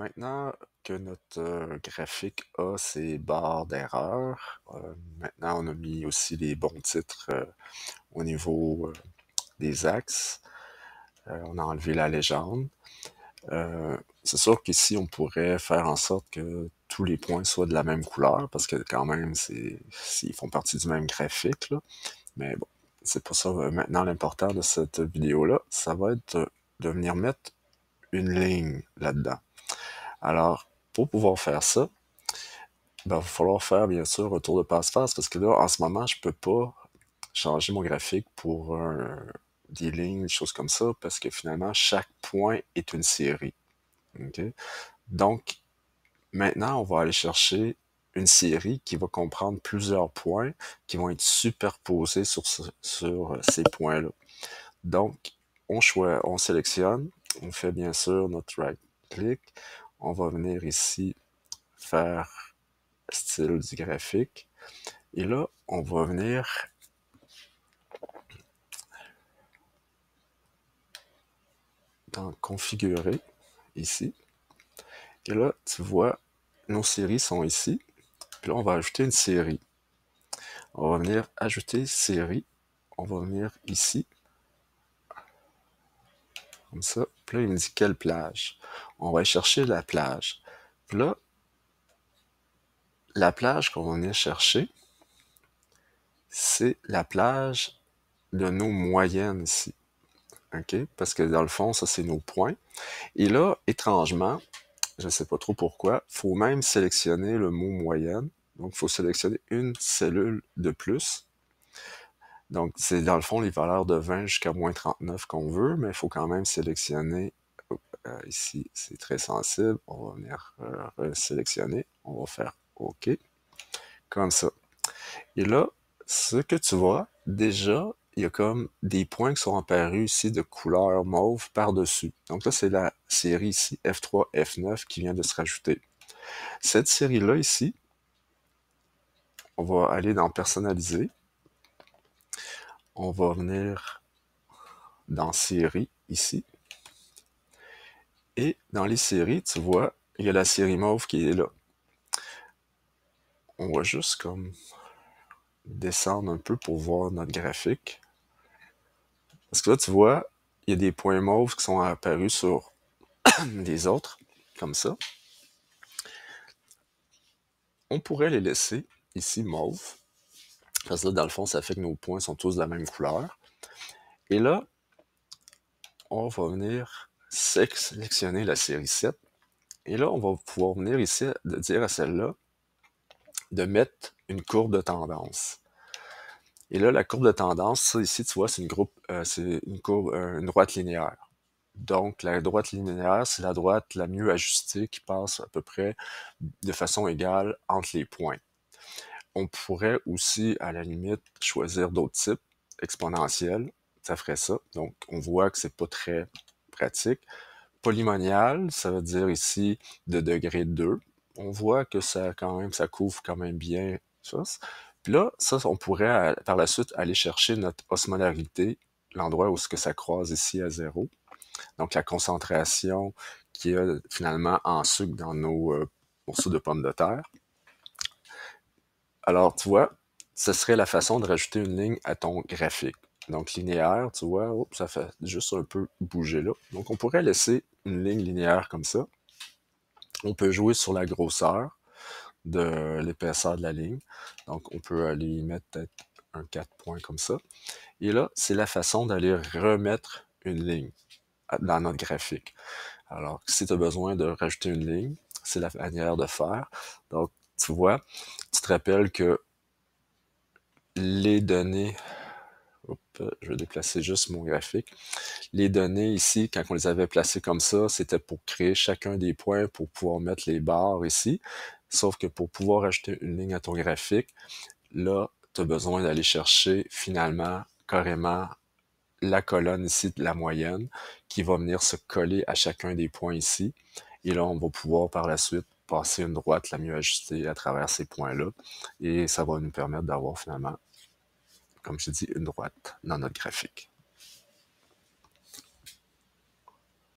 Maintenant que notre graphique a ses barres d'erreur, maintenant on a mis aussi les bons titres au niveau des axes. On a enlevé la légende. C'est sûr qu'ici on pourrait faire en sorte que tous les points soient de la même couleur parce que quand même ils font partie du même graphique là. Mais bon, c'est pour ça maintenant l'important de cette vidéo-là, ça va être de venir mettre une ligne là-dedans. Alors, pour pouvoir faire ça, ben, il va falloir faire bien sûr un tour de passe-passe parce que là, en ce moment, je peux pas changer mon graphique pour des lignes, des choses comme ça, parce que finalement, chaque point est une série. Okay? Donc, maintenant, on va aller chercher une série qui va comprendre plusieurs points qui vont être superposés sur ces points-là. Donc, on sélectionne, on fait bien sûr notre right-click, on va venir ici faire style du graphique. Et là, on va venir dans configurer ici. Et là, tu vois, nos séries sont ici. Puis là, on va ajouter une série. On va venir ajouter série. On va venir ici. Comme ça. Puis là, il me dit quelle plage. On va aller chercher la plage. Puis là, la plage qu'on va venir chercher, c'est la plage de nos moyennes ici. OK? Parce que dans le fond, ça, c'est nos points. Et là, étrangement, je ne sais pas trop pourquoi, il faut même sélectionner le mot moyenne. Donc, il faut sélectionner une cellule de plus. Donc, c'est dans le fond les valeurs de 20 jusqu'à moins 39 qu'on veut, mais il faut quand même sélectionner. Ici, c'est très sensible. On va venir sélectionner. On va faire OK. Comme ça. Et là, ce que tu vois, déjà, il y a comme des points qui sont apparus ici de couleur mauve par-dessus. Donc là, c'est la série ici, F3, F9, qui vient de se rajouter. Cette série-là ici, on va aller dans Personnaliser. On va venir dans Série, ici. Et dans les séries, tu vois, il y a la série mauve qui est là. On va juste comme descendre un peu pour voir notre graphique. Parce que là, tu vois, il y a des points mauves qui sont apparus sur les autres, comme ça. On pourrait les laisser ici mauve, parce que là, dans le fond, ça fait que nos points sont tous de la même couleur. Et là, on va venir sélectionner la série 7. Et là, on va pouvoir venir ici de dire à celle-là de mettre une courbe de tendance. Et là, la courbe de tendance, ça ici, tu vois, c'est une courbe, une droite linéaire. Donc, la droite linéaire, c'est la droite la mieux ajustée qui passe à peu près de façon égale entre les points. On pourrait aussi, à la limite, choisir d'autres types exponentiels. Ça ferait ça. Donc, on voit que c'est pas très pratique. Polymonial, ça veut dire ici de degré 2. On voit que ça couvre quand même bien ça. Puis là, ça, on pourrait par la suite aller chercher notre osmolarité, l'endroit où ce que ça croise ici à 0. Donc la concentration qui est finalement en sucre dans nos morceaux de pommes de terre. Alors, tu vois, ce serait la façon de rajouter une ligne à ton graphique. Donc linéaire, tu vois, ça fait juste un peu bouger là. Donc on pourrait laisser une ligne linéaire comme ça. On peut jouer sur la grosseur de l'épaisseur de la ligne. Donc on peut aller mettre peut-être un 4 points comme ça. Et là, c'est la façon d'aller remettre une ligne dans notre graphique. Alors, si tu as besoin de rajouter une ligne, c'est la manière de faire. Donc, tu vois, tu te rappelles que les données, je vais déplacer juste mon graphique. Les données ici, quand on les avait placées comme ça, c'était pour créer chacun des points pour pouvoir mettre les barres ici. Sauf que pour pouvoir ajouter une ligne à ton graphique, là, tu as besoin d'aller chercher finalement carrément la colonne ici de la moyenne qui va venir se coller à chacun des points ici. Et là, on va pouvoir par la suite passer une droite la mieux ajustée à travers ces points-là. Et ça va nous permettre d'avoir finalement, comme je dis, une droite dans notre graphique.